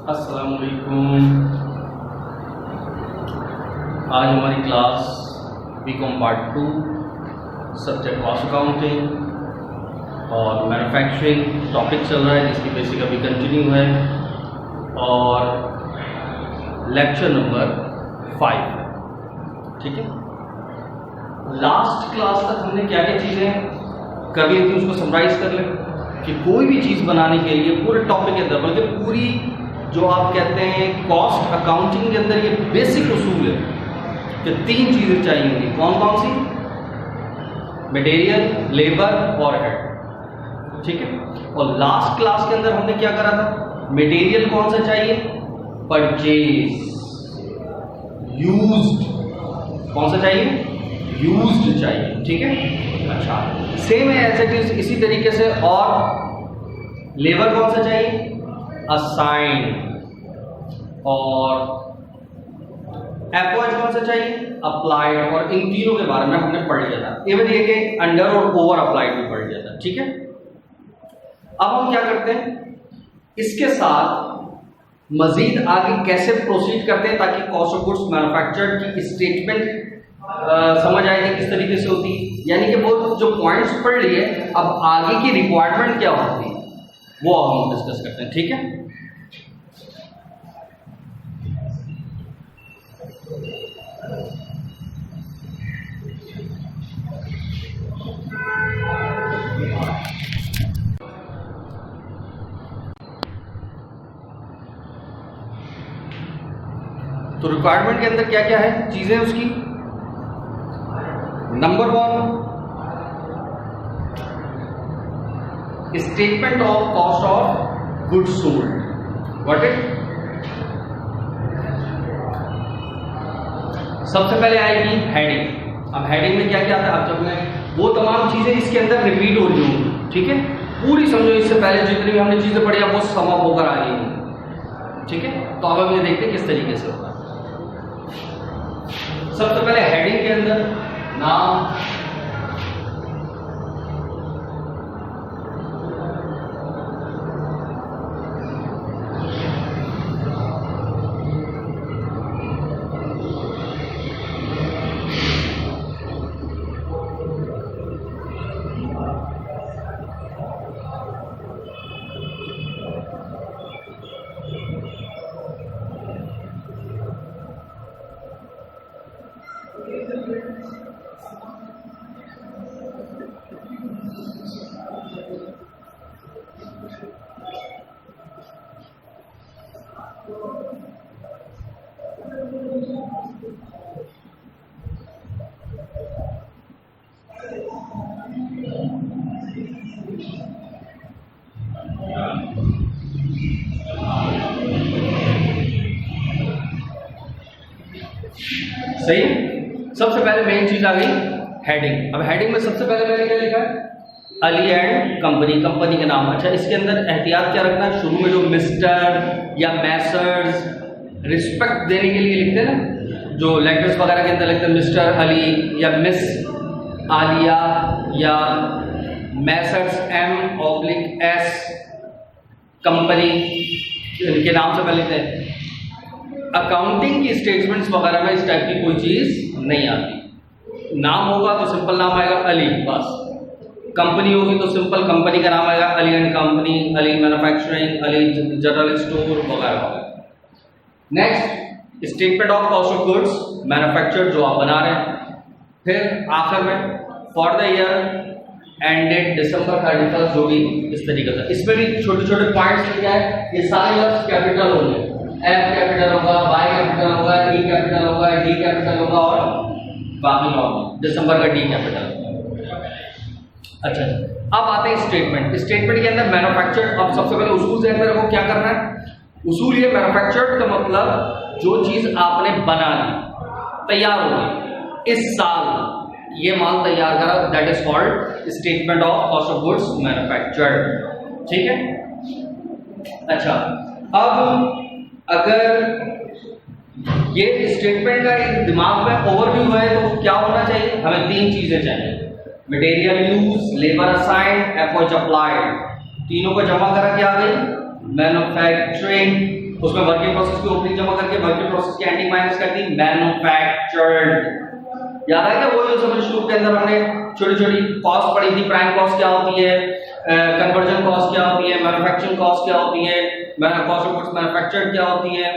अस्सलाम वालेकुम। आज हमारी class BCom part 2 subject cost accounting और मैन्युफैक्चरिंग टॉपिक चल रहा है, जिसकी बेसिक अभी कंटिन्यू है और लेक्चर नंबर 5। ठीक है, लास्ट क्लास तक हमने क्या क्या चीज़ें कर ली थी उसको समराइज कर लें कि कोई भी चीज़ बनाने के लिए पूरे टॉपिक के अंदर, बल्कि पूरी जो आप कहते हैं कॉस्ट अकाउंटिंग के अंदर ये बेसिक उसूल है कि 3 चीज़ें चाहिए होंगी। कौन कौन सी? मटेरियल, लेबर और हेड। ठीक है, और लास्ट क्लास के अंदर हमने क्या करा था? मटेरियल कौन सा चाहिए? परचेज। यूज्ड कौन सा चाहिए? यूज्ड चाहिए। ठीक है, अच्छा सेम है ऐसे कि इसी तरीके से। और लेबर कौन सा चाहिए? असाइन। और एप्लॉयज कौन सा चाहिए? अप्लाइड। और इन तीनों के बारे में हमने पढ़ लिया था। इवन ये कि अंडर और ओवर अप्लाइड भी पढ़ लिया था। ठीक है, अब हम क्या करते हैं, इसके साथ मजीद आगे कैसे प्रोसीड करते हैं ताकि कॉस्ट ऑफ गुड्स मैन्युफैक्चर्ड की स्टेटमेंट समझ आए कि किस तरीके से होती है। यानी कि वो जो पॉइंट्स पढ़ लिए, अब आगे की रिक्वायरमेंट क्या होती है वो हम डिस्कस करते हैं। ठीक है, तो रिक्वायरमेंट के अंदर क्या क्या है चीजें उसकी। Number 1, statement of cost of goods sold. What it? सबसे पहले आएगी हेडिंग। अब हेडिंग में क्या क्या आता है? अब जब मैं वो तमाम चीजें इसके अंदर रिपीट हो रही हूँ, ठीक है, पूरी समझो इससे पहले जितनी भी हमने चीजें पढ़ी वो सम अप होकर आ गई। ठीक है, तो अब हम ये देखते हैं किस तरीके से होगा। सबसे पहले हेडिंग के अंदर नाम, सही। सबसे पहले मेन चीज आ गई हेडिंग। अब हेडिंग में सबसे पहले मैंने क्या लिखा है? अली एंड कंपनी, कंपनी का नाम। अच्छा, इसके अंदर एहतियात क्या रखना है? शुरू में जो मिस्टर या मैसर्स रिस्पेक्ट देने के लिए लिखते हैं ना, जो लेटर्स वगैरह के अंदर लिखते हैं मिस्टर अली या मिस आलिया या मैसर्स M/S कंपनी, इनके नाम से पहले लिखते हैं। अकाउंटिंग की स्टेटमेंट्स वगैरह में इस टाइप की कोई चीज नहीं आती। नाम होगा तो सिंपल नाम आएगा अली, बस। कंपनी होगी तो सिंपल कंपनी का नाम आएगा Ali and company, Ali manufacturing, Ali general store वगैरह वगैरह। Next, statement of cost of goods manufactured जो आप बना रहे हैं। फिर आखिर में for the year ended December 31, जो भी इस तरीके से। इसमें भी छोटे छोटे पॉइंट्स क्या है, ये सारे लफ्ज कैपिटल होंगे। F कैपिटल होगा, Y कैपिटल होगा, E कैपिटल होगा, D कैपिटल होगा और बाकी नॉर्मल दिसंबर का D कैपिटल। अच्छा, अब आते हैं स्टेटमेंट। स्टेटमेंट के अंदर मैन्युफैक्चर्ड, अब सबसे पहले उसूल से अंदर को क्या करना है? उसूल ये मैन्युफैक्चर्ड का मतलब जो चीज आपने बना ली, तैयार हो गई, इस साल ये माल तैयार करा, that is called statement of cost of goods manufactured. ठीक है, अच्छा, अब अगर ये स्टेटमेंट का एक दिमाग में ओवरव्यू है तो क्या होना चाहिए? हमें 3 चीजें चाहिए, material use, labour assigned, effort applied. तीनों को जमा करा क्या आ गई? मैन्युफैक्चरिंग उसमें वर्किंग प्रोसेस की ओपनिंग जमा करके वर्किंग प्रोसेस की एंडिंग माइनस कर दी, मैन्युफैक्चर्ड। याद है क्या वो जो सब शुरू के अंदर हमने छोटी छोटी कॉस्ट पढ़ी थी, प्राइम कॉस्ट क्या होती है, कन्वर्जन कॉस्ट क्या होती है, मैन्युफैक्चरिंग कॉस्ट क्या होती है, कॉस्ट ऑफ गुड्स मैन्युफैक्चर्ड क्या होती है,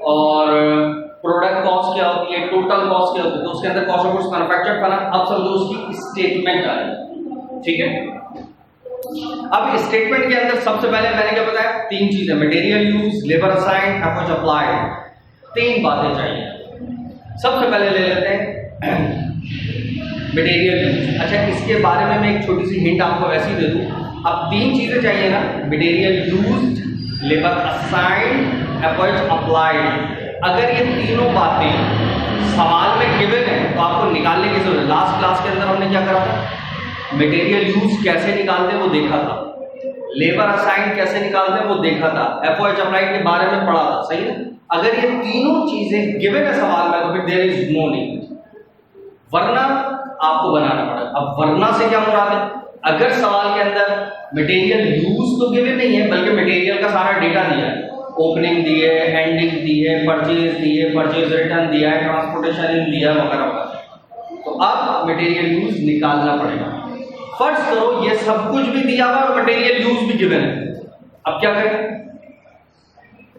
और प्रोडक्ट कॉस्ट क्या होती है, टोटल कॉस्ट क्या होती है। तो उसके अंदर कॉस्ट ऑफ गुड्स मैन्युफैक्चर्ड बना। अब समझो उसकी स्टेटमेंट आ रही है, ठीक है। अब स्टेटमेंट के अंदर सबसे पहले मैंने क्या बताया, तीन चीजें, material use, labour assign, effort applied, तीन बातें चाहिए। सबसे पहले ले लेते हैं मटेरियल यूज। अच्छा, इसके बारे में मैं एक छोटी सी हिंट आपको वैसे ही दे दूं। अब तीन चीजें चाहिए ना, material used, labour assigned, effort applied. अगर ये तीनों बातें सवाल में गिवन है तो आपको निकालने की जरूरत है। लास्ट क्लास के अंदर हमने क्या करा था, मटेरियल यूज कैसे निकालते हैं वो देखा था, लेबर असाइन कैसे निकालते हैं वो देखा था, एफओएच अप्लाइड के बारे में पढ़ा था, सही है। अगर ये तीनों चीजें गिवन है सवाल में तो फिर देयर इज नो नीड, वरना आपको बनाना पड़ेगा। अब वरना से क्या मुराद है, अगर सवाल के अंदर मटेरियल यूज तो गिवन नहीं है बल्कि मटेरियल का सारा डेटा दिया है, ओपनिंग दी है, एंडिंग दी है, परचेज दी है, परचेज रिटर्न दिया है, ट्रांसपोर्टेशन दिया है, वगैरह वगैरह, तो अब मटेरियल यूज निकालना पड़ेगा। फर्ज करो ये सब कुछ भी दिया हुआ और मटेरियल यूज भी गिवन है, अब क्या करें,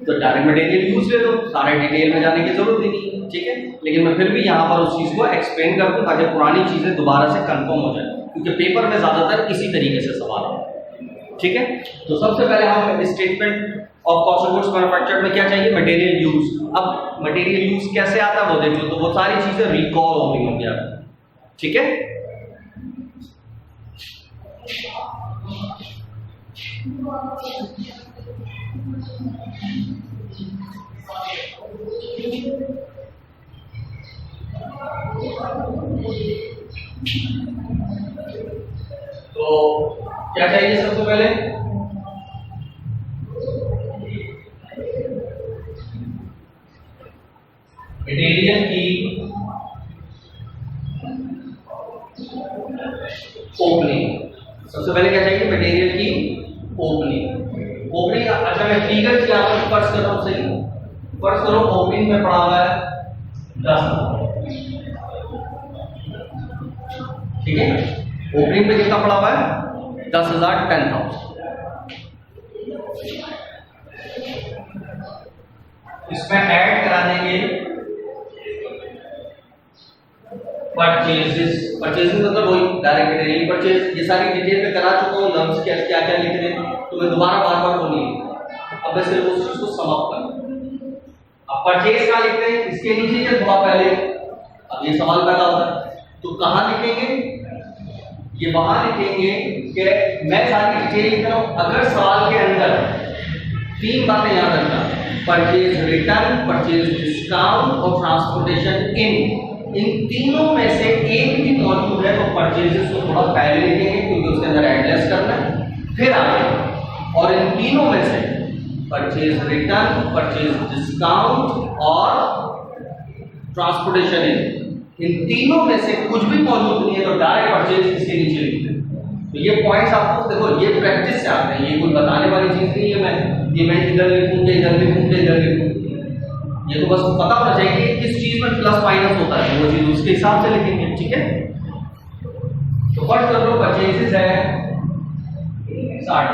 तो डायरेक्ट मटेरियल यूज ले दो, सारे डिटेल में जाने की जरूरत ही नहीं, ठीक है। लेकिन मैं फिर भी यहां पर उस चीज को एक्सप्लेन कर दूं ताकि पुरानी चीजें दोबारा से कंफर्म हो जाए, क्योंकि पेपर में ज्यादातर इसी तरीके से सवाल है, ठीक है। तो सबसे पहले हम statement of cost of goods manufactured में क्या चाहिए, मटेरियल यूज। अब मटेरियल यूज कैसे आता है वो देख लो, तो वो सारी चीजें रिकॉल हो गई होंगी, ठीक है। तो क्या चाहिए सबसे पहले, मटेरियल की ओपनिंग। सबसे पहले क्या चाहिए, मटेरियल की ओपनिंग। ओपनिंग, अच्छा मैं फिगर क्या फर्ज कर रहा हूं, सही, फर्ज करो ओपनिंग में पड़ा हुआ है 10, ठीक है। ओपनिंग में कितना पड़ा हुआ है, 10,000, 10,000। इसमें ऐड करा देंगे परचेजेस। परचेजेस मतलब वही डायरेक्ट मटेरियल परचेज, ये सारी डिटेल में करा चुका हूं, नम्स क्या क्या क्या लिख रहे हैं, तो मैं दोबारा बार बार तो नहीं लिखूंगा। अब मैं सिर्फ उस चीज को समाप्त करूं। अब परचेज कहां लिखते हैं, इसके नीचे या थोड़ा पहले, अब ये सवाल पैदा होता है तो कहां लिखेंगे, ये वहां लिखेंगे कि मैं सारी डिटेल लिख रहा हूं। अगर सवाल के अंदर तीन बातें याद रखना, परचेज रिटर्न, परचेज डिस्काउंट और ट्रांसपोर्टेशन इन तीनों में से एक भी मौजूद है तो परचेजेस को थोड़ा पहले लिखेंगे क्योंकि उसके अंदर एडलेस करना है, फिर आगे। और इन तीनों में से परचेज रिटर्न, परचेज डिस्काउंट और ट्रांसपोर्टेशन इन तीनों में से कुछ भी मौजूद नहीं है तो डायरेक्ट परचेज इसके नीचे लिखते हैं। तो ये पॉइंट्स आपको देखो, ये प्रैक्टिस से आते हैं, ये कोई बताने वाली चीज नहीं है। मैं इधर लिखूंगा, इधर लिखूंगा, इधर लिखूंगा, ये तो बस पता होना चाहिए कि किस चीज में प्लस माइनस होता है, वो चीज उसके हिसाब से लिखेंगे, ठीक है। तो फर्स्ट कर लो परचेजेस है 60,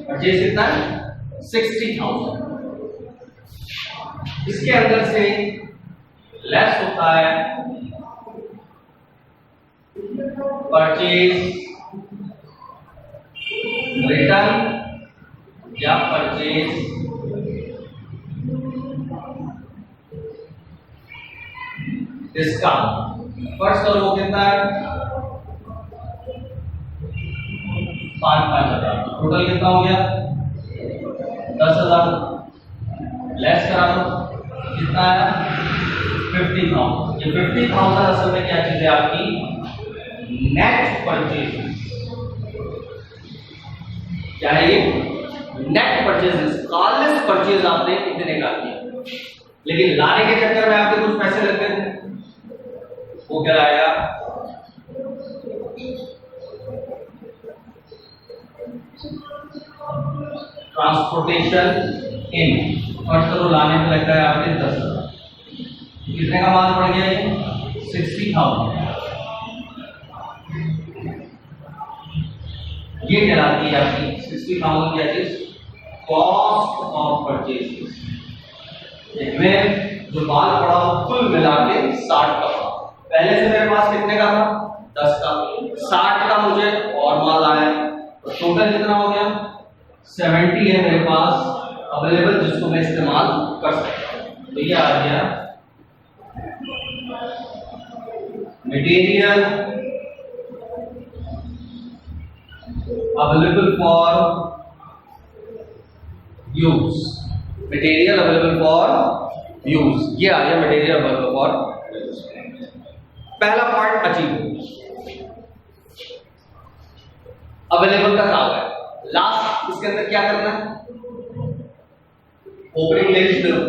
परचेज कितना है 60,000। इसके अंदर से लेस होता है परचेज रिटर्न या परचेज डिस्काउंट। फर्स्ट करो वो कितना है 5,000, टोटल कितना हो गया 10,000, लेस करा दो कितना है 50,000। ये 50,000 असल में क्या चीज है आपकी, नेट परचेज। क्या है ये, नेट परचेज, कॉलेज परचेज आपने इतने का किया, लेकिन लाने के चक्कर में आपके कुछ पैसे लगते थे, वो क्या लाया ट्रांसपोर्टेशन इन, फर्स्ट तो लाने में लगता है आपके 10,000, कितने का माल पड़ गया ये 60,000। ये कहलाती है आपकी 60,000 क्या चीज, कॉस्ट ऑफ परचेज। इसमें जो माल पड़ा हो कुल मिला के 60 का पड़ा, पहले से मेरे पास कितने का था 10 का, 60 का मुझे और माल आया, तो टोटल कितना हो गया 70 है मेरे पास अवेलेबल जिसको मैं इस्तेमाल कर सकता हूं। तो ये आ गया material available for use, material available for use, ये आ गया मटेरियल अवेलेबल फॉर यूज। पहला पॉइंट अचीव, अवेलेबल का काम है। लास्ट इसके अंदर क्या करना है, ओपनिंग लिस्ट करो,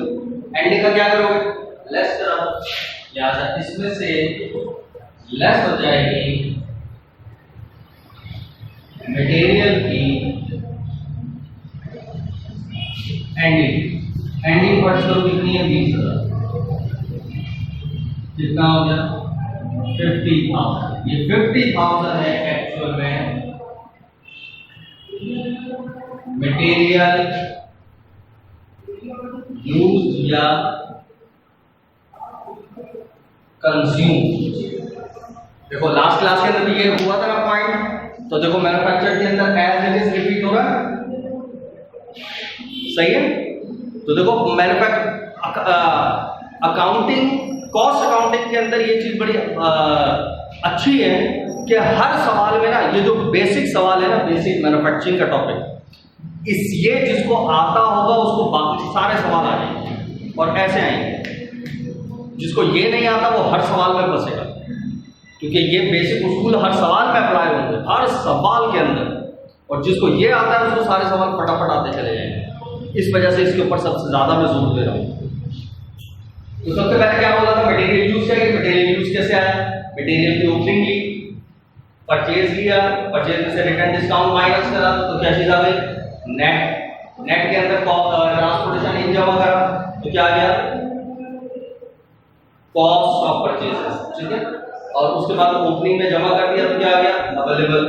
एंडिंग का क्या करोगे लेस करो, लिहाजा इसमें से लेस हो जाएगी मटेरियल की एंडिंग, एंडिंग वर्ड्स करो कितनी है 20,000, कितना हो गया 50,000। ये 50,000 है एक्चुअल में मटेरियल यूज या कंज्यूम। देखो लास्ट क्लास के अंदर भी ये हुआ था ना पॉइंट, तो देखो मैन्युफैक्चर के अंदर एज इट इज रिपीट हो रहा है, सही है। तो देखो अकाउंटिंग, कॉस्ट अकाउंटिंग के अंदर ये चीज बड़ी अच्छी है कि हर सवाल में ना ये जो बेसिक सवाल है ना, बेसिक मैन्युफैक्चरिंग का टॉपिक, इस ये जिसको आता होगा उसको बाकी सारे सवाल आ जाएंगे और ऐसे आएंगे, जिसको ये नहीं आता वो हर सवाल में फंसेगा, क्योंकि ये बेसिक उसूल हर सवाल में अप्लाई होंगे, हर सवाल के अंदर, और जिसको ये आता है उसको सारे सवाल फटाफट आते चले जाएंगे। इस वजह से इसके ऊपर सबसे ज्यादा मैं जोर दे रहा हूँ। तो सबसे पहले क्या बोला था, मटेरियल यूज चाहिए। मटेरियल यूज कैसे आया, मटेरियल की ओपनिंग ली, परचेज लिया, परचेज में से रिटर्न डिस्काउंट माइनस करा, तो क्या चीज आ गई नेट, नेट के अंदर ट्रांसपोर्टेशन इन जमा करा, तो क्या आ गया कॉस्ट ऑफ परचेजेस, ठीक है। और उसके बाद ओपनिंग में जमा कर दिया तो क्या आ गया अवेलेबल,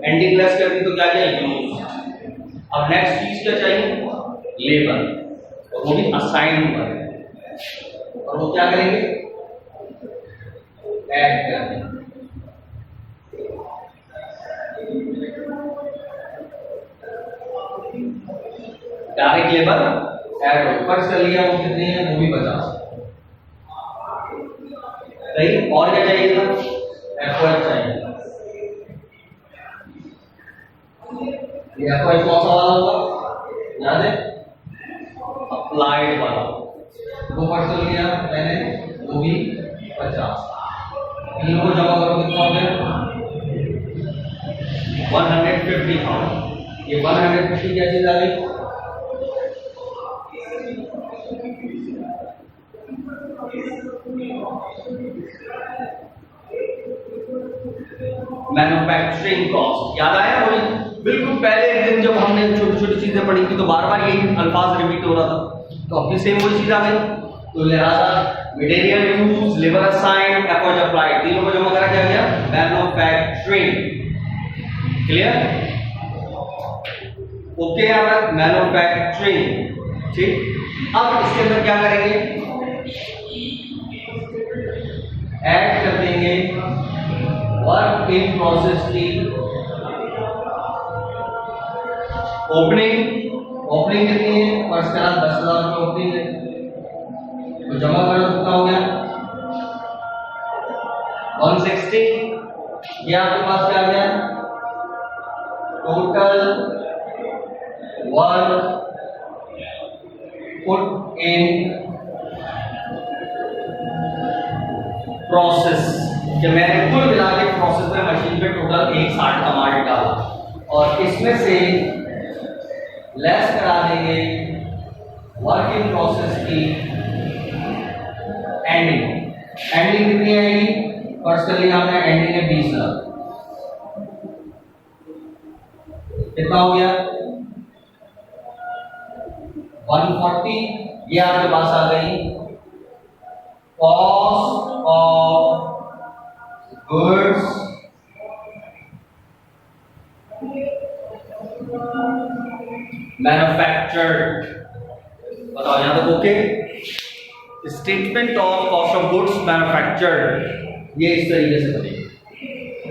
एंडिंग लेस कर दी तो क्या आ गया यूज। अब नेक्स्ट चीज क्या चाहिए लेबर, और वो भी असाइन पर, और वो क्या करेंगे ऐड कर देंगे। डायरेक्ट लेबर ऐड हो, खर्च कर लिया, वो कितनी है वो भी 50, सही। और क्या चाहिए था एफर्ट चाहिए, ये एफर्ट कौन सा वाला होगा याद है, अप्लाइड वाला, वो खर्च कर लिया मैंने, वो भी 50, इन लोगों को जमा करो कितना हो गया 150,000। ये 150 क्या चीज आ गई मैन्युफैक्चरिंग कॉस्ट। याद आया वही बिल्कुल पहले एक दिन जब हमने छोटी छोटी चीजें पढ़ी थी तो बार बार यही अल्फाज रिपीट हो रहा था, तो अपनी सेम वही चीज आ गई। तो लिहाजा material use, labour assign, effort applied, तीनों को जमा करा क्या गया मैन्युफैक्चरिंग। क्लियर, ओके यहाँ तक मैन्युफैक्चरिंग, ठीक। अब इसके अंदर क्या करेंगे ऐड कर देंगे वर्क इन प्रोसेस की ओपनिंग, ओपनिंग कितनी है फर्स्ट करा 10,000 रुपये ओपनिंग है, तो जमा करो कितना हो गया 160। ये आपके पास क्या आ गया total work put in process, कि मैंने कुल मिला के प्रोसेस में मशीन पे टोटल 160 का माल डाला, और इसमें से लेस करा देंगे वर्क इन प्रोसेस की एंडिंग। एंडिंग कितनी आएगी फर्स्ट कर लिया आपने, एंडिंग है 20,000, कितना हो गया 140, ये आपके पास आ गई कॉस्ट ऑफ गुड्स मैन्युफैक्चर्ड। बताओ यहां तक okay. Statement of cost of goods manufactured ये इस तरीके से बनेगी,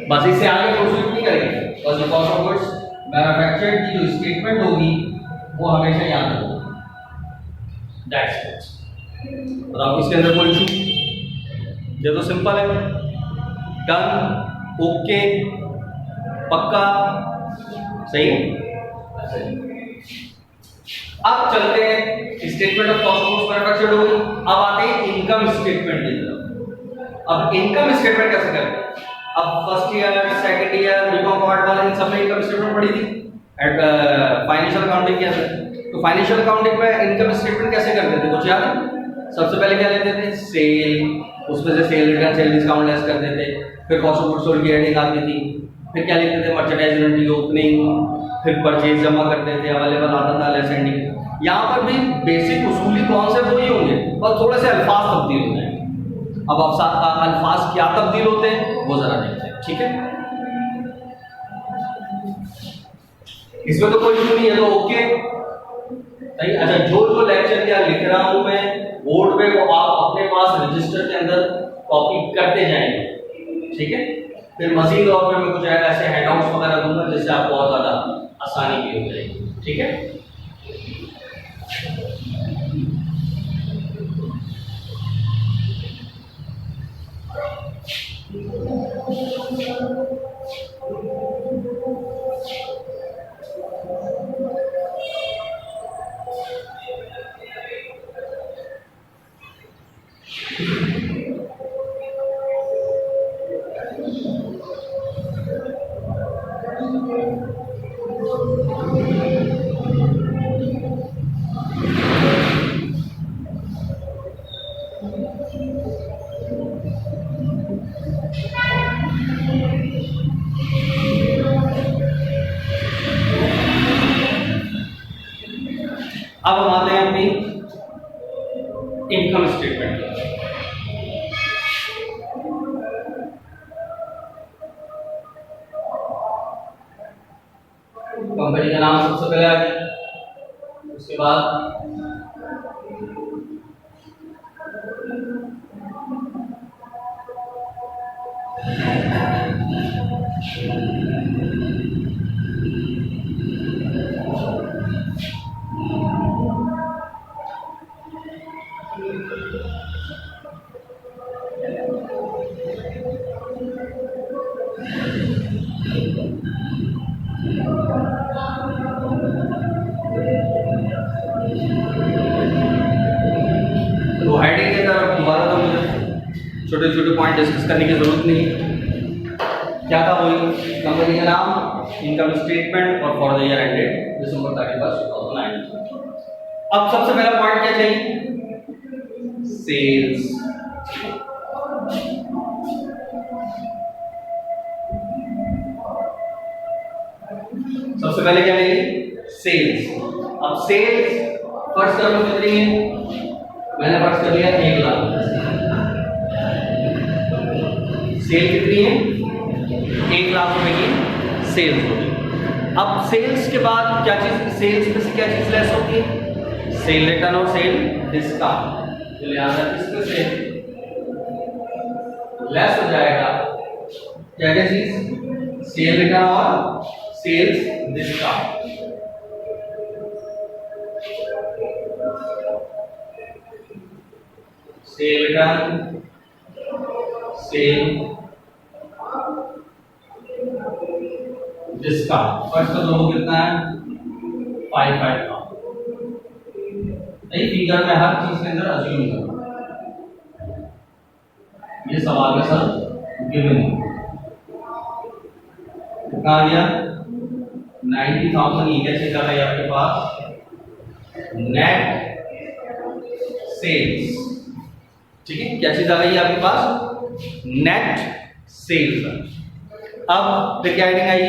बस इससे आगे प्रोसीड नहीं करेंगे, बस ये कॉस्ट ऑफ गुड्स मैन्युफैक्चर्ड की जो स्टेटमेंट होगी वो हमेशा याद रखो। That's it. बताओ इसके अंदर कोई इशू? ये तो सिंपल है। डन, ओके, पक्का, सही है। अब चलते हैं statement of cost of goods manufactured होगी। अब आते हैं इनकम स्टेटमेंट की तरफ। अब इनकम स्टेटमेंट कैसे करते हैं? अब first year, second year, BCom part वाले इन सब में इनकम स्टेटमेंट पढ़ी थी एट फाइनेंशियल अकाउंटिंग के अंदर। तो फाइनेंशियल अकाउंटिंग में इनकम स्टेटमेंट कैसे करते थे कुछ याद है? सबसे पहले क्या लेते थे? सेल, उसमें से cell return, sale discount less करते थे। फिर कॉस्ट ऑफ गुड्स सोल्ड की हेडिंग आती थी। फिर क्या लिखते थे? मर्चेंडाइज इन्वेंटरी ओपनिंग, फिर परचेज जमा करते थे, अवेलेबल आता था लेस एंडिंग। यहाँ पर भी बेसिक उसूली कॉन्सेप्ट वही होंगे और थोड़े से अल्फाज तब्दील होते हैं। अब अल्फाज क्या तब्दील होते हैं वो जरा देखते हैं, ठीक है? इसमें तो कोई इशू नहीं है, तो ओके सही। अच्छा, जो लेक्चर क्या लिख रहा हूं मैं बोर्ड पे वो आप अपने पास रजिस्टर के अंदर कॉपी करते जाएंगे, ठीक है? फिर मजीद और मैं कुछ ऐसे हैंडआउट्स वगैरह दूंगा जिससे आपको बहुत ज्यादा आसानी भी हो जाएगी, ठीक है? अब हम आते हैं अपनी इनकम स्टेटमेंट की। कंपनी का नाम सबसे पहले आ गया, उसके बाद तो हेडिंग के तरफ दोबारा तो मुझे छोटे छोटे पॉइंट डिस्कस करने की जरूरत नहीं। क्या था वही, कंपनी का नाम, इनकम स्टेटमेंट और फॉर द ईयर एंडेड दिसंबर 31, 2009। अब सबसे पहला पॉइंट क्या चाहिए? सेल्स। सबसे पहले क्या लेंगे? सेल्स। अब सेल्स फर्स्ट टर्म कितनी है? मैंने फर्स्ट कर लिया 1 लाख। सेल कितनी है? 1 लाख रुपए की सेल्स होगी। अब सेल्स के बाद क्या चीज, सेल्स में से क्या चीज लेस होती है? सेल रिटर्न और सेल डिस्काउंट। तो लिहाजा इसमें से लेस हो जाएगा क्या क्या चीज? सेल रिटर्न और sales discount. Sale return, sale discount. First का दो कितना है? 5 नहीं, फिगर में हर चीज के अंदर अज्यूम करना। ये सवाल में सर गिवन कितना आ गया? 90,000। ये क्या चीज आ गई आपके पास? नेट सेल्स, ठीक है? क्या चीज आ गई आपके पास? Net sales. अब फिर क्या heading I?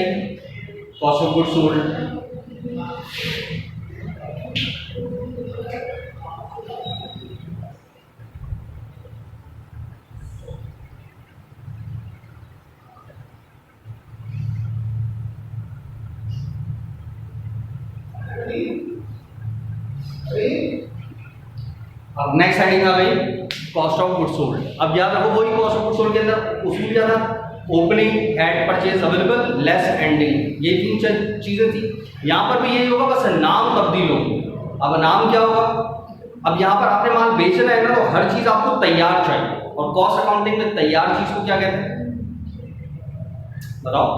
Cost of goods sold. अब नेक्स्ट हेडिंग आ गई कॉस्ट ऑफ गुड्स सोल्ड। अब याद रखो वही कॉस्ट ऑफ गुड्स सोल्ड के अंदर उसूल क्या था, opening, at purchase available, less ending, ये तीन चीजें थी। यहाँ पर भी यही होगा, बस नाम तब्दील होगा। अब नाम क्या होगा, अब यहाँ पर आपने माल बेचना है ना, तो हर चीज आपको तैयार चाहिए, और कॉस्ट अकाउंटिंग में तैयार चीज को क्या कहते हैं बताओ,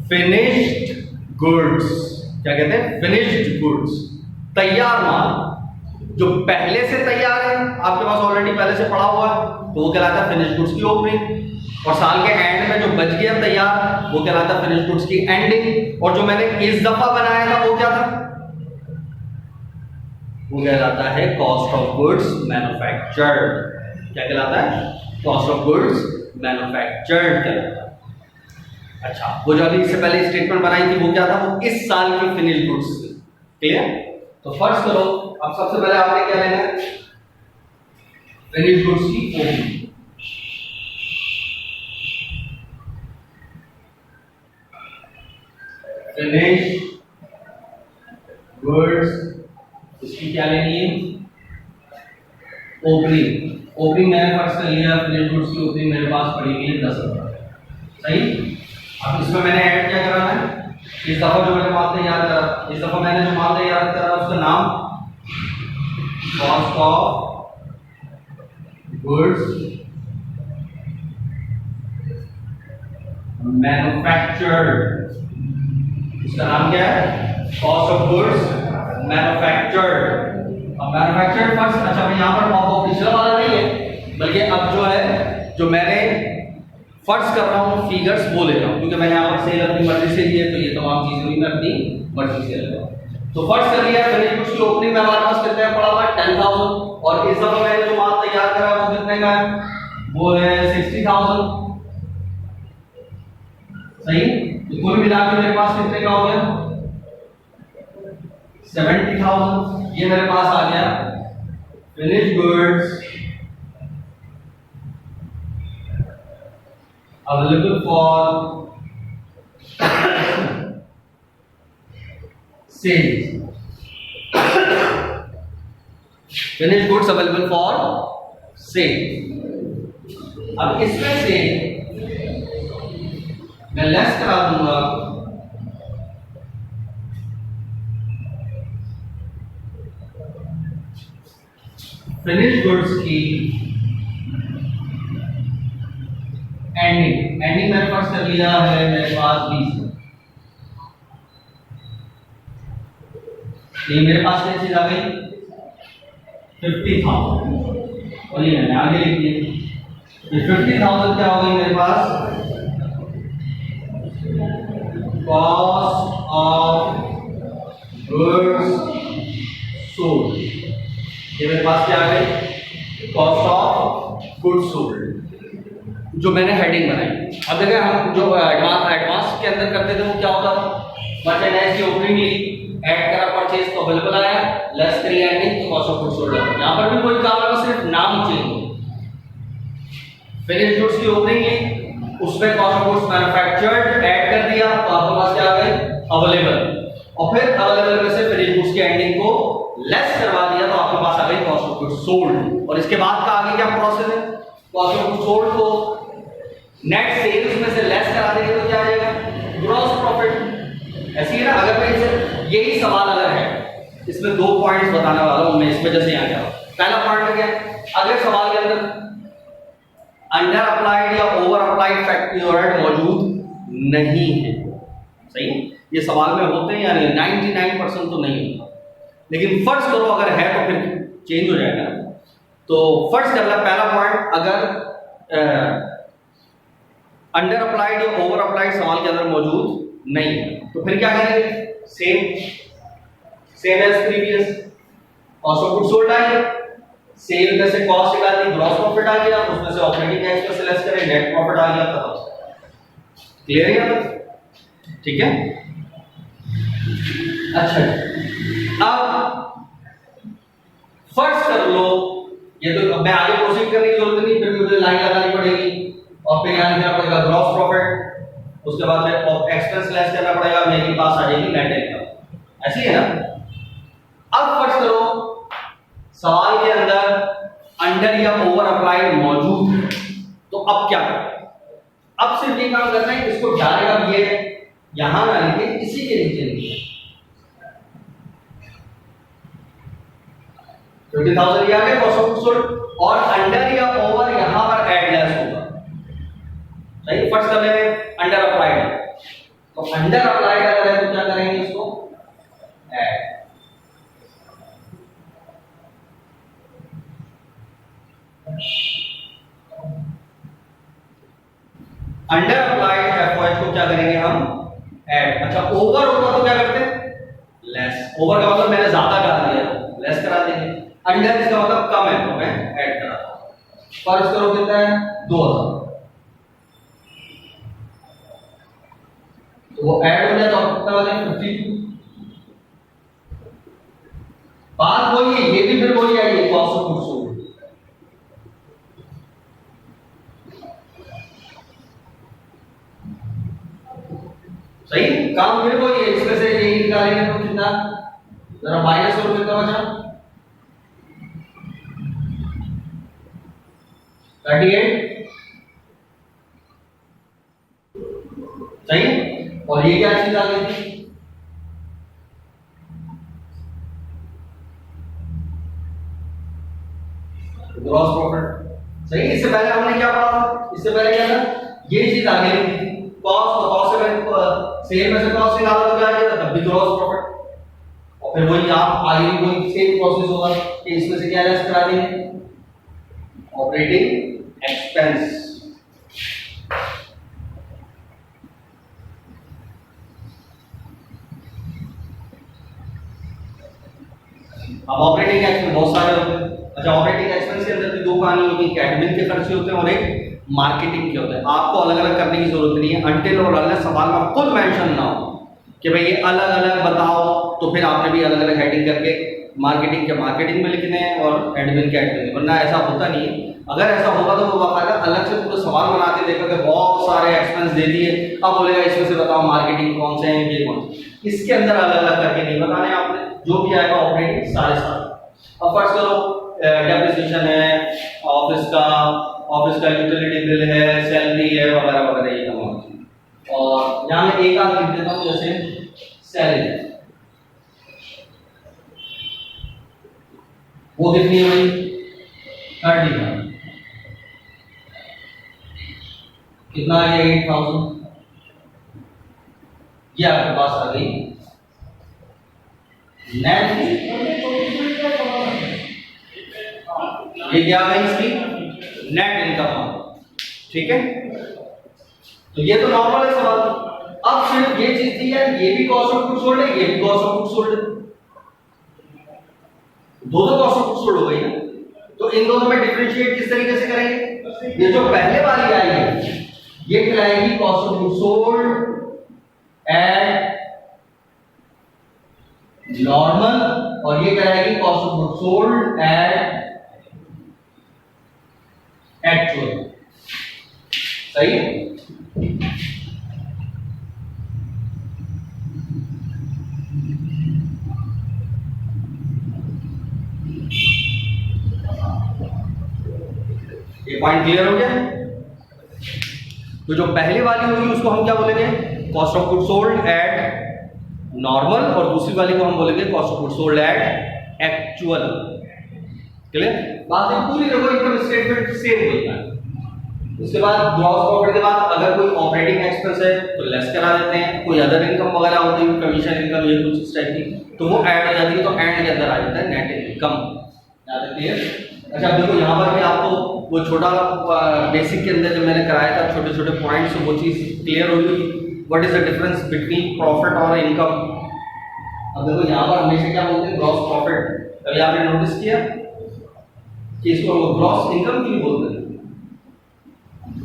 फिनिश्ड गुड्स। क्या कहते हैं, फिनिश्ड गुड्स, तैयार माल जो पहले से तैयार है, आपके पास ऑलरेडी पहले से पड़ा हुआ है, तो वो कहलाता है फिनिश्ड गुड्स की ओपनिंग। और साल के एंड में जो बच गया तैयार, वो कहलाता है फिनिश्ड गुड्स की एंडिंग। और जो मैंने इस दफा बनाया था वो क्या था, वो कहलाता है कॉस्ट ऑफ गुड्स मैन्युफैक्चर्ड। क्या कहलाता है, कॉस्ट ऑफ गुड्स मैन्युफैक्चर्ड कहलाता है। अच्छा, वो जो अभी इससे पहले स्टेटमेंट बनाई थी वो क्या था, वो इस साल की फिनिश्ड गुड्स थी। क्लियर? तो फर्स्ट करो, अब सबसे पहले आपने क्या लेना है, फिनिश्ड गुड्स की ओपनिंग। फिनिश्ड गुड्स, इसकी क्या लेनी है, ओपनिंग। ओपनिंग मैंने फर्स्ट कर लिया, फिनिश्ड गुड्स की ओपनिंग मेरे पास पड़ी हुई है 10,000। सही। अब इसमें मैंने ऐड क्या कराना है, इस दफा जो मैंने माल तैयार करा, इस दफा मैंने जो माल तैयार करा उसका नाम कॉस्ट ऑफ गुड्स मैन्युफैक्चर्ड। इसका नाम क्या है, कॉस्ट ऑफ गुड्स मैन्युफैक्चर्ड। अब मैन्युफैक्चर्ड फर्स्ट, अच्छा मैं यहाँ पर ऑफिशियल वाला नहीं है, बल्कि अब जो है जो मैंने फर्स्ट कर रहा हूँ फिगर्स वो ले रहा हूँ, क्योंकि मैंने यहाँ पर सेल अपनी मर्जी से ली है, तो ये तमाम चीजें भी मैं अपनी मर्जी से ले रहा हूँ। तो फर्स्ट कर लिया, फिनिश्ड गुड्स की ओपनिंग में हमारे पास कितने पड़ा हुआ है 10,000, और इस दफा मैंने जो माल तैयार करा वो कितने का है, वो है 60,000। सही। तो कुल मिलाकर मेरे पास कितने का हो गया 70,000। ये मेरे पास आ गया finished goods available for sales, finished goods available for sale। अब इसमें से मैं लेस करा दूंगा फिनिश्ड गुड्स की एंडिंग। एंडिंग मैंने फर्स्ट कर लिया है मेरे पास 20। ये मेरे पास क्या चीज आ गई 50,000, और ये मैंने आगे लिख दिया। ये 50,000 क्या हो गई मेरे पास, कॉस्ट ऑफ गुड्स सोल्ड। ये मेरे पास क्या आ गई, कॉस्ट ऑफ गुड्स सोल्ड, जो मैंने हेडिंग बनाई। अब देखिए हम जो एडवांस के अंदर करते थे वो क्या होता था, मर्चेंडाइज की ओपनिंग ली, ऐड करा परचेज तो अवेलेबल आया, लेस करी एंडिंग तो कॉस्ट ऑफ गुड्स सोल्ड। यहां पर भी कोई काम है, बस सिर्फ नाम चेंज हो। फिनिश्ड गुड्स की ओपनिंग ली, उसमें cost of goods manufactured add कर दिया, तो आपके पास क्या आ गए अवेलेबल, और फिर अवेलेबल में से फिनिश्ड गुड्स की एंडिंग को लेस करवा दिया, तो आपके पास आ गई कॉस्ट ऑफ गुड्स सोल्ड। और इसके बाद का आगे क्या प्रोसेस है, कॉस्ट ऑफ गुड्स सोल्ड को नेट सेल्स में से लेस करा देंगे तो क्या आ जाएगा, ग्रॉस प्रॉफिट। ऐसी है ना। अगर मैं इसे यही सवाल अगर है, इसमें 2 पॉइंट्स बताने वाला हूं मैं, इस वजह से यहाँ क्या पहला पॉइंट क्या है, अगर सवाल के अंदर अंडर अप्लाइड या ओवर अप्लाइड फैक्ट्री ओवरहेड मौजूद नहीं है, सही, ये सवाल में होते हैं या नहीं, 99% तो नहीं होता, लेकिन फर्ज करो अगर है तो फिर चेंज हो जाएगा। तो फर्ज कर ला पहला पॉइंट, अगर अंडर अप्लाइड या ओवर अप्लाइड सवाल के अंदर मौजूद नहीं है, तो फिर क्या करेंगे, same as previous, cost of goods sold आ गया, सेल में से कॉस्ट निकाल दी, ग्रॉस प्रॉफिट आ गया, उसमें से ऑपरेटिंग एक्सपेंस से लेस करें, नेट प्रॉफिट आ गया, खत्म। क्लियर है यहाँ तक, ठीक है। अच्छा, अब फर्स्ट कर लो, ये तो मैं आगे प्रोसीड करने की जरूरत नहीं, फिर मुझे लाइन लगानी पड़ेगी, और फिर यहाँ लिखना पड़ेगा ग्रॉस प्रॉफिट, उसके बाद में एक्सपेंस लेस करना पड़ेगा, मेरे पास आ जाएगी नेट इनकम। ऐसी है ना। अब फर्स्ट करो सवाल के अंदर अंडर या ओवर अप्लाइड मौजूद है, तो अब क्या करें? अब सिर्फ ये काम करना है, इसको डायरेक्ट अब ये यहां ना लिखे, इसी के नीचे लिखे 50,000 ये आ गया कॉस्ट ऑफ गुड्स सोल्ड, और अंडर या ओवर यहां पर एड लेस होगा। सही, फर्स्ट कर ले अंडर अप्लाइड, तो अंडर अप्लाइड अगर है तो क्या करेंगे, इसको ऐड। अंडर अप्लाइड एफओएच को क्या करेंगे हम, ऐड। अच्छा, ओवर होगा तो क्या करते हैं, लेस। ओवर का मतलब मैंने ज्यादा डाल दिया तो लेस करा देंगे, अंडर इसका मतलब कम है तो मैं ऐड कराता हूं। फर्ज करो कितना है, 2000, तो वो ऐड हो जाए तो कितना हो जाए, 52। बात वही है, ये भी फिर वही आएगी कॉस्ट ऑफ गुड्स सोल्ड। सही, काम फिर वही है, इसमें से यही निकालेंगे तो कितना, जरा माइनस करो, कितना बचा, 38। सही, और ये क्या चीज आ गई थी, ग्रॉस प्रॉफिट। सही, इससे पहले हमने क्या पढ़ा था, इससे पहले क्या था, ये चीज आ गई थी कॉस्ट, तो कॉस्ट से सेल में से कॉस्ट निकाला तो क्या आ गया, तब भी ग्रॉस प्रॉफिट। और फिर वही आप आगे भी वही सेम प्रोसेस होगा कि इसमें से क्या लेस करा देंगे, ऑपरेटिंग एक्सपेंस। अब ऑपरेटिंग एक्सपेंस बहुत सारे होते हैं। अच्छा, ऑपरेटिंग एक्सपेंस के अंदर भी दो कहानी होती है, एडमिन के खर्चे होते हैं और एक मार्केटिंग के होते हैं। आपको अलग अलग करने की जरूरत नहीं है, अनटिल और अनलेस सवाल में खुद मेंशन ना हो कि भाई ये अलग अलग बताओ, तो फिर आपने भी अलग अलग हेडिंग करके मार्केटिंग के मार्केटिंग में लिखने हैं और एडमिन के एडमिन में, वरना ऐसा होता नहीं है। अगर ऐसा होगा तो वो बाकायदा अलग से पूरे सवाल बनाते देखा कि बहुत सारे एक्सपेंस दे दिए, अब बोलेगा इसमें से बताओ मार्केटिंग कौन से हैं, ये कौन से। इसके अंदर अलग अलग करके नहीं बताने आपने, जो भी आएगा ऑपरेटिंग सारे सारे। अब फर्स्ट करो डेप्रिसिएशन है ऑफिस का यूटिलिटी बिल है, सैलरी है, वगैरह वगैरह, ये तमाम। और यहाँ मैं एक आध लिख देता हूँ, जैसे सैलरी, वो कितनी है भाई, 30,000, कितना आ गया, 8,000। ये आपके पास आ गई नेट, ये क्या है इसकी नेट इनकम। ठीक है, तो ये तो नॉर्मल है सवाल। अब सिर्फ ये चीज थी यार, ये भी कॉस्ट ऑफ गुड्स सोल्ड है, ये भी कॉस्ट ऑफ गुड्स सोल्ड है, दोनों कॉस्ट ऑफ गुड्स सोल्ड हो गई ना। तो इन दोनों में डिफरेंशिएट किस तरीके से करेंगे, ये जो पहले वाली आई है ये कहलाएगी cost of goods sold at normal, और ये कहलाएगी cost of goods sold at actual. सही है, ये पॉइंट क्लियर हो गया। तो जो पहले वाली होगी उसको हम क्या बोलेंगे, cost of goods sold at normal, और दूसरी वाली को हम बोलेंगे cost of goods sold at actual. Clear, बात है पूरी। देखो इनकम स्टेटमेंट सेम होता है। उसके बाद ग्रॉस प्रॉफिट के बाद अगर कोई ऑपरेटिंग एक्सपेंस है तो लेस करा देते हैं, कोई अदर इनकम वगैरह होती है, कमीशन इनकम, ये कुछ इस टाइप की, तो वो ऐड हो जाती है, तो एंड के अंदर आ जाता है नेट इनकम। याद रखिए। अच्छा, देखो यहाँ पर भी आपको वो छोटा बेसिक के अंदर जो मैंने कराया था छोटे छोटे पॉइंट्स, वो चीज़ क्लियर होगी, what is the difference between profit और इनकम। अब देखो यहाँ पर हमेशा क्या बोलते हैं, ग्रॉस प्रॉफिट। कभी आपने नोटिस किया कि इसको ग्रॉस इनकम क्यों बोलते हैं?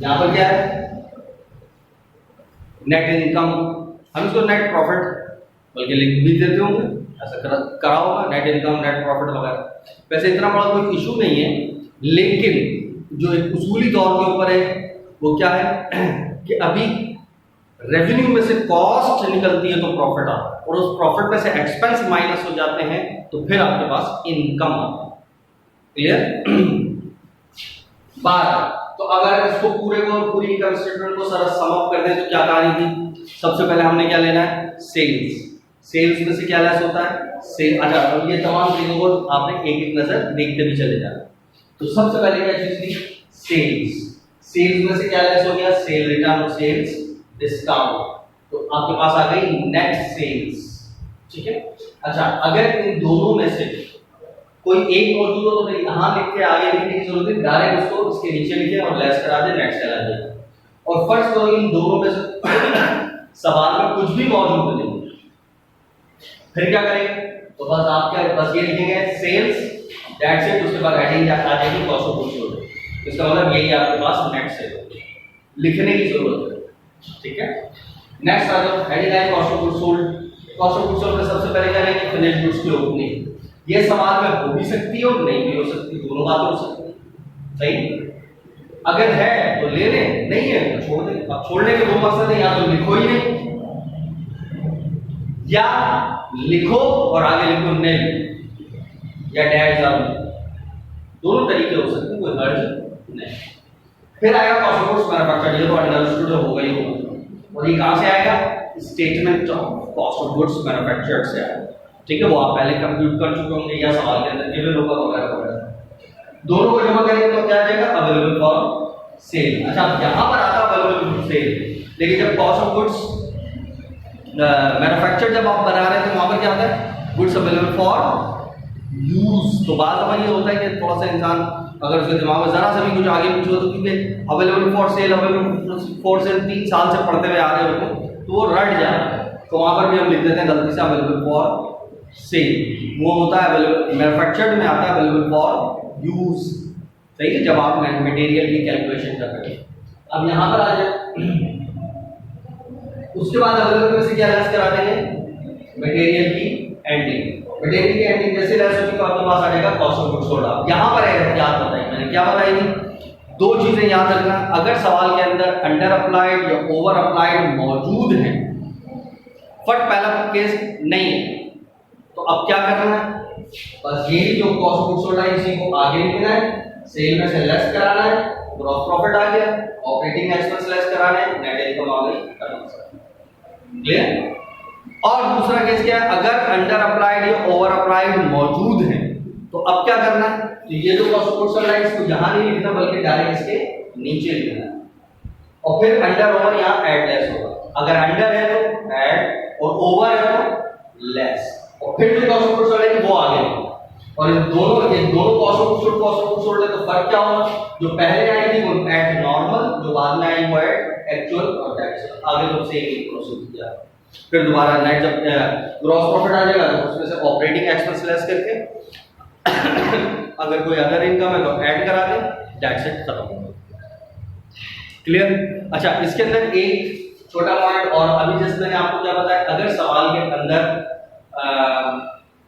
यहाँ पर क्या है, नेट इनकम, हम इसको नेट प्रॉफिट बल्कि लिख भी देते होंगे, ऐसा करा होगा, नेट इनकम, नेट प्रॉफिट वगैरह। वैसे इतना बड़ा कोई इशू नहीं है, लेकिन जो एक उसूली तौर के ऊपर है वो क्या है कि अभी रेवेन्यू में से कॉस्ट निकलती है तो प्रॉफिट आता है, और उस प्रॉफिट में से एक्सपेंस माइनस हो जाते हैं तो फिर आपके पास इनकम आता है। क्लियर? बात तो अगर इसको पूरे को पूरी इनकम स्टेटमेंट को सारा सम अप कर दें तो क्या कहानी थी? सबसे पहले हमने क्या लेना है? सेल्स। सेल्स में से क्या लेस होता है? सेल। अच्छा, अब ये तमाम चीजों को आपने एक एक नजर देखते भी चले जाना। तो सबसे पहले क्या चीज थी? सेल्स। सेल्स में से क्या लेस हो गया? सेल रिटर्न और सेल्स डिस्काउंट। तो आपके पास आ गई नेट सेल्स। ठीक है। अच्छा, अगर इन दोनों में से कोई एक मौजूद हो तो फिर यहां लिख के आगे लिखने की जरूरत नहीं, डायरेक्ट उसको इसके नीचे लिखे और लेस करा दे, नेट सेल आ जाएगा। और फर्स्ट करो इन दोनों में से सवाल में कुछ भी मौजूद नहीं, फिर क्या करेंगे? तो बस आप क्या बस ये लिखेंगे सेल्स दैट्स इट, उसके बाद हेडिंग आ जाएगी कॉस्ट ऑफ गुड्स सोल्ड। इसका मतलब यही आपके पास नेट सेल लिखने की जरूरत है। ठीक है। नेक्स्ट आ जाओ, हेडिंग है cost of goods sold. Cost of goods sold में सबसे पहले क्या लेंगे? फिनिश्ड गुड्स की ओपनिंग। ये सवाल में हो भी सकती है और नहीं भी हो सकती, दोनों बातें हो सकती है। सही? अगर है तो ले लें, नहीं है तो छोड़ दें। अब छोड़ने के दो मकसद है, या तो लिखो ही नहीं, या लिखो और आगे लिखो नहीं, या डैश डाल दो। दोनों तरीके हो सकते हैं, कोई हर्ज नहीं। फिर आएगा कॉस्ट ऑफ गुड्स मैन्युफैक्चर्ड, ये तो अंडरस्टूड होगा ही होगा। और ये कहां से आएगा? Statement of cost of goods manufactured से आएगा। ठीक है, वो आप पहले कंप्यूट कर चुके होंगे या सवाल के अंदर गिवन होगा वगैरह। दोनों को जमा करेंगे तो क्या आ जाएगा? Available for sale. अच्छा, यहां पर आता है अवेलेबल फॉर सेल, लेकिन जब कॉस्ट ऑफ गुड्स मैन्युफैक्चर जब आप बना रहे थे वहां पर क्या होता है? Goods available for use. तो बात समझ ये होता है कि थोड़ा सा इंसान अगर उसके दिमाग में जरा सा भी कुछ आगे पीछे हो तो क्योंकि available for sale, available for sale 3 साल से पढ़ते हुए आ रहे होते हैं तो वो रट जाता है। तो वहां पर भी हम लिख देते हैं गलती से अवेलेबल फॉर सेल। वो होता है अवेलेबल, मैन्युफैक्चर्ड में आता है अवेलेबल फॉर यूज। सही है, जब आप मटेरियल की कैलकुलेशन कर रहे हैं। अब यहां पर आ जाए, उसके बाद अवेलेबल में से क्या लेस करा देंगे? मटेरियल की एंडिंग। मटेरियल की एंडिंग जैसे लेस होगी तो आपके पास आ जाएगा कॉस्ट ऑफ गुड्स सोल्ड। यहां पर एहतियात बताई मैंने, क्या बताई थी? दो चीजें याद रखना, अगर सवाल के अंदर अंडर अप्लाइड या ओवर अप्लाइड मौजूद है, फट पहला केस नहीं है, तो अब क्या करना है? बस यही जो कॉस्ट ऑफ गुड्स सोल्ड है इसी को आगे लिखना है, सेल में से लेस कराना है, ग्रॉस प्रॉफिट आ गया, ऑपरेटिंग एक्सपेंस लेस कराना है, नेट इनकम आ गई। क्लियर? और दूसरा केस क्या है? अगर अंडर अप्लाइड या ओवर अप्लाइड मौजूद है तो अब क्या करना है? तो ये जो कॉस्ट ऑफ गुड्स सोल्ड है इसको यहां नहीं लिखना बल्कि डायरेक्ट इसके नीचे लिखना है, और फिर अंडर ओवर यहां ऐड लेस होगा। अगर अंडर है तो ऐड और ओवर है तो लेस, और फिर जो कॉस्ट ऑफ गुड्स सोल्ड है वो आगे। और ये दोनों कॉस्ट ऑफ गुड्स सोल्ड है तो फर्क क्या होगा? जो पहले आई थी वो एट नॉर्मल, जो बाद में आई वो एट एक्चुअल और टैक्स। आगे तो सेम ही प्रोसेस किया। फिर दोबारा नेट जब ग्रॉस प्रॉफिट आ जाएगा तो उसमें से ऑपरेटिंग एक्सपेंस लेस करके अगर कोई अदर इनकम है तो ऐड करा दे, दैट्स इट, खत्म हो गया। क्लियर? अच्छा, इसके अंदर एक छोटा पॉइंट और, अभी जैसे मैंने आपको क्या बताया, अगर सवाल के अंदर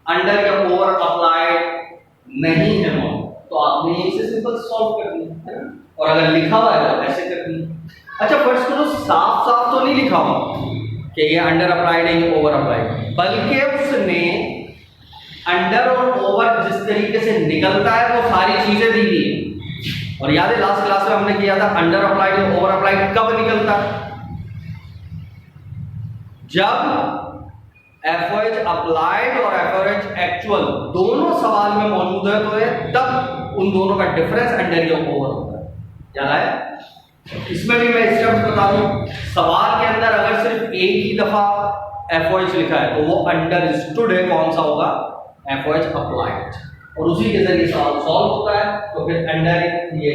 अंडर या ओवर अप्लाइड नहीं है तो आपने इसे सिंपल सॉल्व करनी है ना, और अगर लिखा हुआ है तो ऐसे करनी है। अच्छा, फर्स्ट करो, साफ साफ तो नहीं लिखा हुआ कि ये अंडर अप्लाइड है ये ओवर अप्लाइड, बल्कि उसने अंडर और ओवर जिस तरीके से निकलता है वो सारी चीजें दी गई है। और याद है लास्ट क्लास में हमने किया था अंडर अप्लाइड और ओवर अप्लाइड कब निकलता है? जब एफओएच अप्लाइड और एफओएच एक्चुअल दोनों सवाल में मौजूद है तो तब उन दोनों का डिफरेंस अंडर या ओवर होता है। याद आया? इसमें भी मैं स्टेप्स बता दूं, सवाल के अंदर अगर सिर्फ एक ही दफा एफओएच लिखा है तो वो अंडरस्टूड है, कौन सा होगा? एफओएच अप्लाइड, और उसी के जरिए सवाल सॉल्व होता है। तो फिर अंडर ये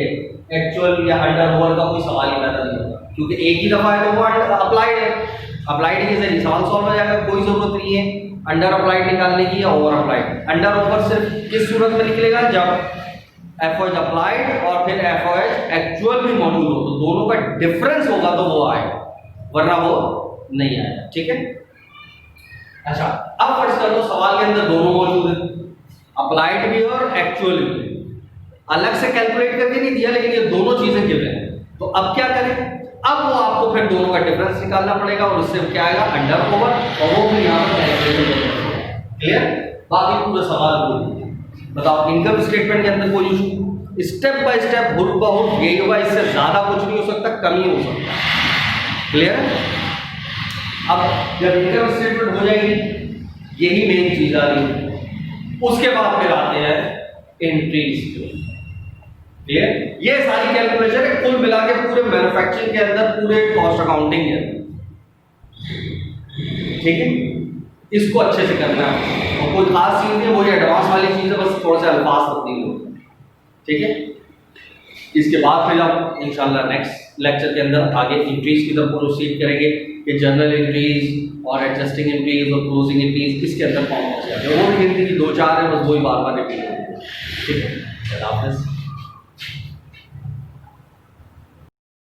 एक्चुअल या अंडर ओवर का कोई सवाल ही पैदा नहीं होता, क्योंकि एक ही दफा है तो वो अप्लाइड है। अप्लाइड के जरिए सवाल सॉल्व हो जाएगा, कोई जरूरत नहीं है अंडर अप्लाइड निकालने की या ओवर अप्लाइड। अंडर ओवर सिर्फ किस सूरत में निकलेगा? जब एफओएच अप्लाइड और फिर एफओएच एक्चुअल भी मौजूद हो, तो दोनों का डिफरेंस होगा तो वो आएगा, वरना वो नहीं आएगा। ठीक है? अच्छा, अब फर्स्ट कर लो सवाल के अंदर दोनों मौजूद है, अप्लाइड भी और एक्चुअल भी। अलग से कैलकुलेट करके नहीं दिया, लेकिन ये दोनों चीजें गिवन है। तो अब क्या करें? अब वो आपको फिर दोनों का डिफरेंस निकालना पड़ेगा और उससे क्या आएगा अंडर ओवर, और वो फिर यहाँ पर कैलकुलेशन होगा। क्लियर? बाकी पूरा सवाल बोल बताओ। इनकम स्टेटमेंट के अंदर कोई इशू, स्टेप बाय स्टेप हुर बहुत यही होगा, इससे ज्यादा कुछ नहीं हो सकता, कम ही हो सकता है। क्लियर? अब जब इनकम स्टेटमेंट हो जाएगी, यही मेन चीज आ रही, उसके बाद फिर आते हैं एंट्रीज। क्लियर? ये सारी कैलकुलेशन है कुल मिला के पूरे मैन्युफैक्चरिंग के अंदर, पूरे कॉस्ट अकाउंटिंग के अंदर। ठीक है, इसको अच्छे से करना है और कोई खास चीज नहीं, वो ये एडवांस वाली चीज है, बस थोड़ा सा अल्फाज तब्दील हो। ठीक है, इसके बाद फिर आप इंशाल्लाह नेक्स्ट लेक्चर के अंदर आगे एंट्रीज की तरफ प्रोसीड करेंगे कि जर्नल एंट्रीज और एडजस्टिंग एंट्रीज और क्लोजिंग एंट्रीज इसके अंदर कौन कौन से आते हैं। वो भी गिनती की 2-4 है, बस वही बार बार रिपीट होती है। ठीक है,